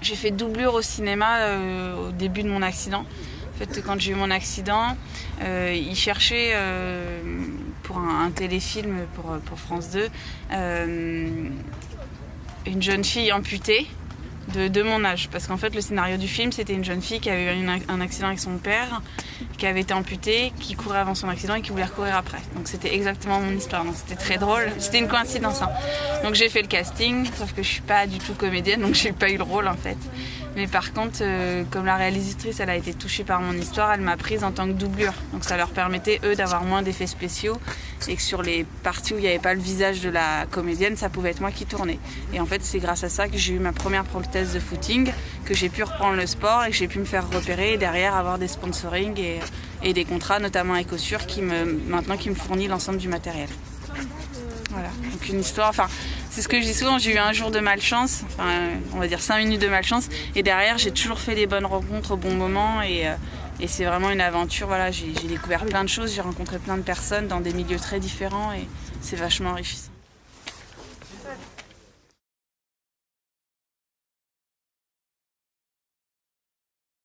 J'ai fait doublure au cinéma au début de mon accident. En fait, quand j'ai eu mon accident, ils cherchaient pour un téléfilm pour France 2 une jeune fille amputée de mon âge. Parce qu'en fait, le scénario du film, c'était une jeune fille qui avait eu un accident avec son père, qui avait été amputée, qui courait avant son accident et qui voulait recourir après. Donc c'était exactement mon histoire. Donc c'était très drôle. C'était une coïncidence. Hein. Donc j'ai fait le casting, sauf que je suis pas du tout comédienne, donc j'ai pas eu le rôle en fait. Mais par contre, comme la réalisatrice, elle a été touchée par mon histoire, elle m'a prise en tant que doublure. Donc ça leur permettait, eux, d'avoir moins d'effets spéciaux et que sur les parties où il n'y avait pas le visage de la comédienne, ça pouvait être moi qui tournais. Et en fait, c'est grâce à ça que j'ai eu ma première prothèse de footing, que j'ai pu reprendre le sport et que j'ai pu me faire repérer et derrière avoir des sponsorings et des contrats, notamment avec Ossur, qui me fournit l'ensemble du matériel. Voilà, donc une histoire, enfin, c'est ce que je dis souvent, j'ai eu un jour de malchance, enfin, on va dire 5 minutes de malchance, et derrière j'ai toujours fait les bonnes rencontres au bon moment, et c'est vraiment une aventure, voilà, j'ai découvert plein de choses, j'ai rencontré plein de personnes dans des milieux très différents, et c'est vachement enrichissant.